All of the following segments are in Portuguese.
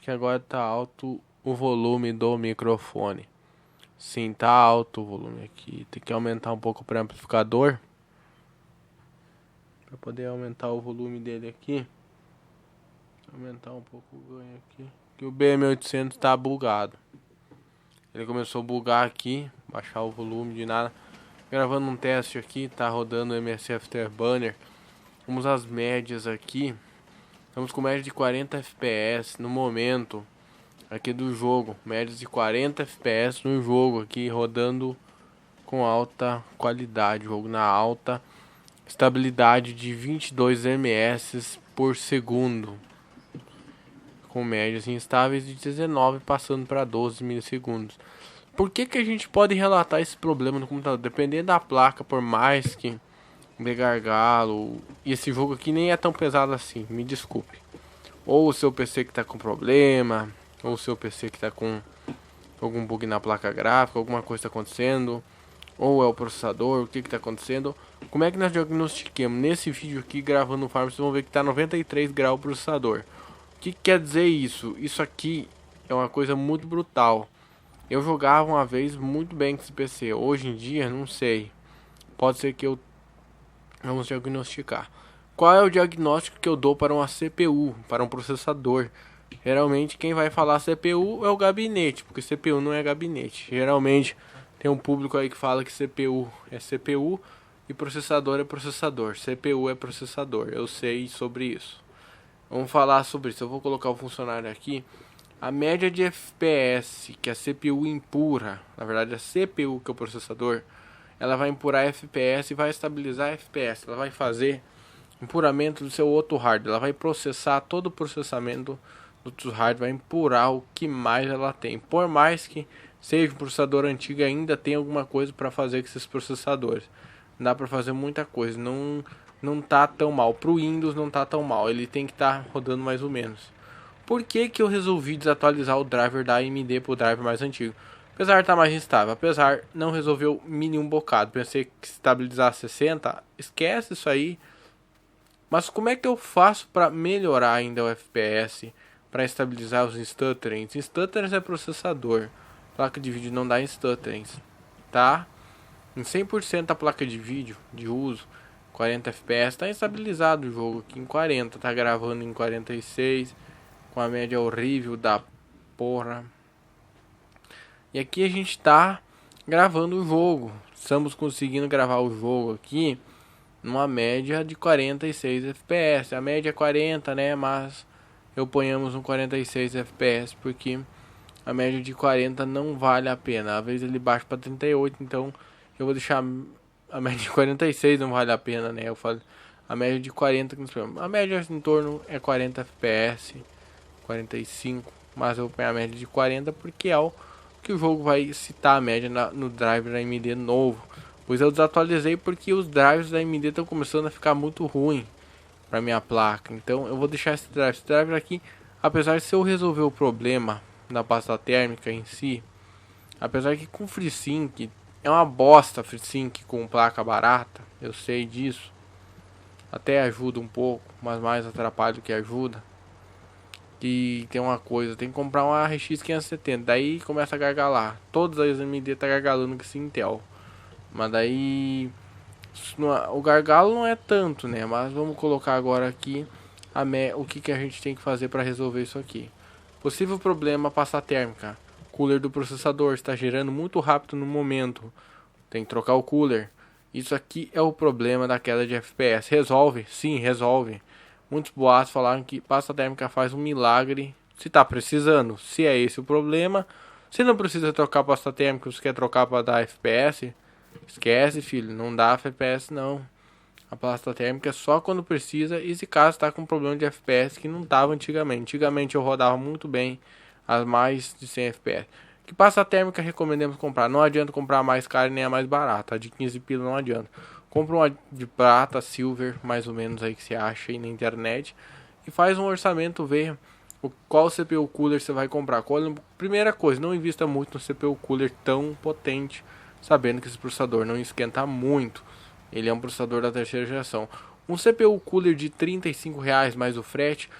que agora tá alto o volume do microfone. Sim, tá alto o volume aqui. Tem que aumentar um pouco para amplificador. Para poder aumentar o volume dele aqui. Aumentar um pouco o ganho aqui. Que o BM800 tá bugado. Ele começou a bugar aqui. Baixar o volume de nada. Gravando um teste aqui. Tá rodando o MS Afterburner. Vamos às médias aqui. Estamos com média de 40 FPS no momento aqui do jogo. Médias de 40 FPS no jogo aqui, rodando com alta qualidade. Jogo na alta estabilidade de 22 ms por segundo. Com médias instáveis de 19 passando para 12 milissegundos. Por que a gente pode relatar esse problema no computador? Dependendo da placa, por mais que de gargalo, e esse jogo aqui nem é tão pesado assim, me desculpe. Ou o seu PC que tá com problema, ou o seu PC que tá com algum bug na placa gráfica, alguma coisa tá acontecendo, ou é o processador, o que tá acontecendo. Como é que nós diagnosticamos? Nesse vídeo aqui, gravando no Farm, vocês vão ver que tá 93 graus o processador. O que quer dizer isso? Isso aqui é uma coisa muito brutal. Eu jogava uma vez muito bem com esse PC, hoje em dia, não sei. Pode ser que eu... Vamos diagnosticar. Qual é o diagnóstico que eu dou para uma CPU, para um processador? Geralmente quem vai falar CPU é o gabinete, porque CPU não é gabinete. Geralmente tem um público aí que fala que CPU é CPU e processador é processador. CPU é processador. Eu sei sobre isso. Vamos falar sobre isso. Eu vou colocar o funcionário aqui. A média de FPS que a CPU empurra, na verdade a CPU que é o processador, ela vai empurar FPS e vai estabilizar FPS. Ela vai fazer empuramento do seu outro hardware. Ela vai processar todo o processamento do outro hardware, vai empurar o que mais ela tem. Por mais que seja um processador antigo, ainda tem alguma coisa para fazer com esses processadores. Dá para fazer muita coisa. Não tá tão mal. Pro Windows não tá tão mal. Ele tem que estar rodando mais ou menos. Por que eu resolvi desatualizar o driver da AMD pro driver mais antigo? Apesar de estar mais instável, apesar não resolveu mini um bocado. Pensei que estabilizar 60, esquece isso aí. Mas como é que eu faço para melhorar ainda o FPS? Para estabilizar os stutterings? Stutterings é processador. Placa de vídeo não dá stutterings, tá? Em 100% da placa de vídeo de uso, 40 FPS, está estabilizado o jogo aqui em 40. Tá gravando em 46, com a média horrível da porra. E aqui a gente tá gravando o jogo. Estamos conseguindo gravar o jogo aqui numa média de 46 FPS. A média é 40, né? Mas eu ponhamos um 46 FPS porque a média de 40 não vale a pena. Às vezes ele baixa para 38, então eu vou deixar a média de 46 não vale a pena, né? Eu falo a média de 40, a média em torno é 40 FPS, 45, mas eu vou pegar a média de 40 porque é o que o jogo vai citar a média no driver da AMD novo. Pois eu desatualizei porque os drivers da AMD estão começando a ficar muito ruim para minha placa. Então eu vou deixar esse driver aqui. Apesar de se eu resolver o problema da pasta térmica em si, apesar que com FreeSync é uma bosta, FreeSync com placa barata, eu sei disso. Até ajuda um pouco, mas mais atrapalha do que ajuda. E tem uma coisa, tem que comprar uma RX 570, daí começa a gargalar. Todas as AMD tá gargalando com esse Intel. Mas daí o gargalo não é tanto, né? Mas vamos colocar agora aqui o que a gente tem que fazer para resolver isso aqui. Possível problema pasta térmica. Cooler do processador está girando muito rápido no momento. Tem que trocar o cooler. Isso aqui é o problema da queda de FPS. Resolve? Sim, resolve. Muitos boatos falaram que pasta térmica faz um milagre. Se tá precisando, se é esse o problema. Se não precisa trocar pasta térmica, você quer trocar para dar FPS? Esquece, filho, não dá FPS não. A pasta térmica é só quando precisa. E se caso está com problema de FPS que não estava antigamente. Antigamente eu rodava muito bem as mais de 100 FPS. Que pasta térmica recomendamos comprar? Não adianta comprar a mais cara nem a mais barata. A de 15 pila não adianta. Compra uma de prata, silver, mais ou menos aí que você acha aí na internet. E faz um orçamento, vê qual CPU cooler você vai comprar. Primeira coisa, não invista muito no CPU cooler tão potente, sabendo que esse processador não esquenta muito. Ele é um processador da terceira geração. Um CPU cooler de R$ 35 mais o frete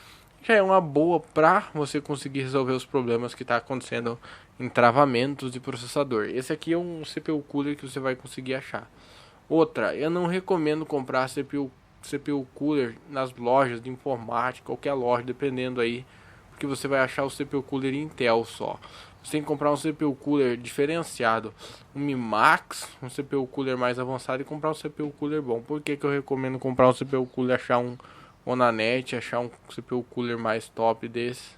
já é uma boa para você conseguir resolver os problemas que está acontecendo em travamentos de processador. Esse aqui é um CPU Cooler que você vai conseguir achar. Outra, eu não recomendo comprar CPU Cooler nas lojas de informática, qualquer loja, dependendo aí, porque você vai achar o CPU Cooler Intel só. Você tem que comprar um CPU Cooler diferenciado, um Mi Max, um CPU Cooler mais avançado e comprar um CPU Cooler bom. Por que eu recomendo comprar um CPU Cooler, achar um Onanet, achar um CPU Cooler mais top desse?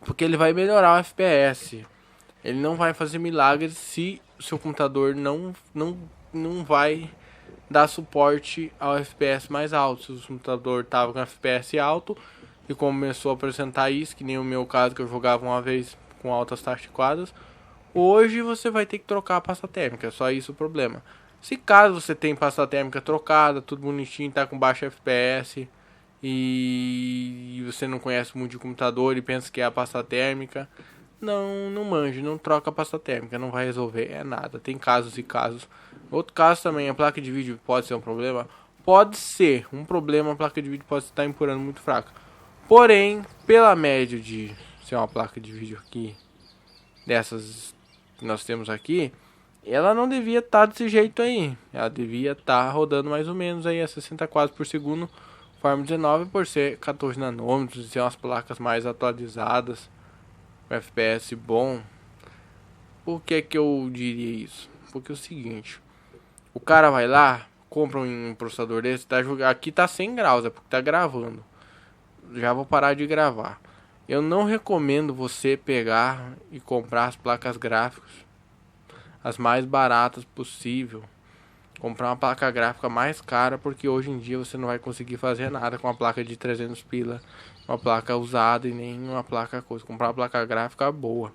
Porque ele vai melhorar o FPS. Ele não vai fazer milagres se o seu computador não vai dar suporte ao FPS mais alto. Se o computador estava com FPS alto e começou a apresentar isso, que nem o meu caso que eu jogava uma vez com altas taxas quadras, hoje você vai ter que trocar a pasta térmica, é só isso o problema. Se caso você tem pasta térmica trocada, tudo bonitinho, tá com baixo FPS e você não conhece muito de computador e pensa que é a pasta térmica, não manje, não troca a pasta térmica, não vai resolver é nada. Tem casos e casos. Outro caso também, a placa de vídeo pode ser um problema? Pode ser um problema, a placa de vídeo pode estar empurrando muito fraca. Porém, pela média de ser uma placa de vídeo aqui, dessas que nós temos aqui, ela não devia estar desse jeito aí. Ela devia estar rodando mais ou menos aí a 60 quadros por segundo, Form 19 por ser 14 nanômetros e ser umas placas mais atualizadas, com FPS bom. Por que eu diria isso? Porque é o seguinte, o cara vai lá, compra um processador desse, tá jogando, aqui tá 100 graus, é porque tá gravando. Já vou parar de gravar. Eu não recomendo você pegar e comprar as placas gráficas as mais baratas possível. Comprar uma placa gráfica mais cara, porque hoje em dia você não vai conseguir fazer nada com uma placa de 300 pila, uma placa usada e nem uma placa coisa. Comprar uma placa gráfica boa.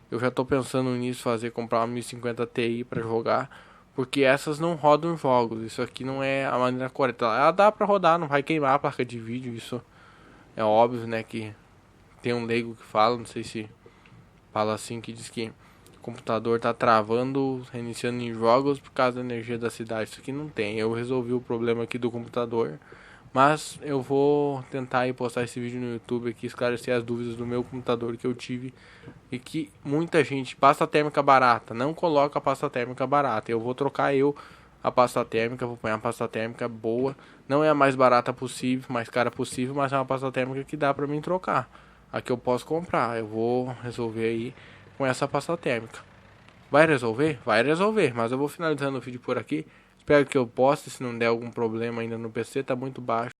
Eu já tô pensando nisso, comprar uma 1050 Ti para jogar, porque essas não rodam jogos. Isso aqui não é a maneira correta. Ela dá para rodar, não vai queimar a placa de vídeo, isso é óbvio, né, que tem um leigo que fala, não sei se fala assim, que diz que o computador tá travando, reiniciando em jogos por causa da energia da cidade. Isso aqui não tem. Eu resolvi o problema aqui do computador, mas eu vou tentar aí postar esse vídeo no YouTube aqui, esclarecer as dúvidas do meu computador que eu tive e que muita gente, pasta térmica barata, não coloca a pasta térmica barata. Eu vou trocar a pasta térmica, vou pôr uma pasta térmica boa, não é a mais barata possível, mais cara possível, mas é uma pasta térmica que dá pra mim trocar. Aqui eu posso comprar, eu vou resolver aí com essa pasta térmica. Vai resolver? Vai resolver, mas eu vou finalizando o vídeo por aqui. Espero que eu poste, se não der algum problema ainda no PC, tá muito baixo.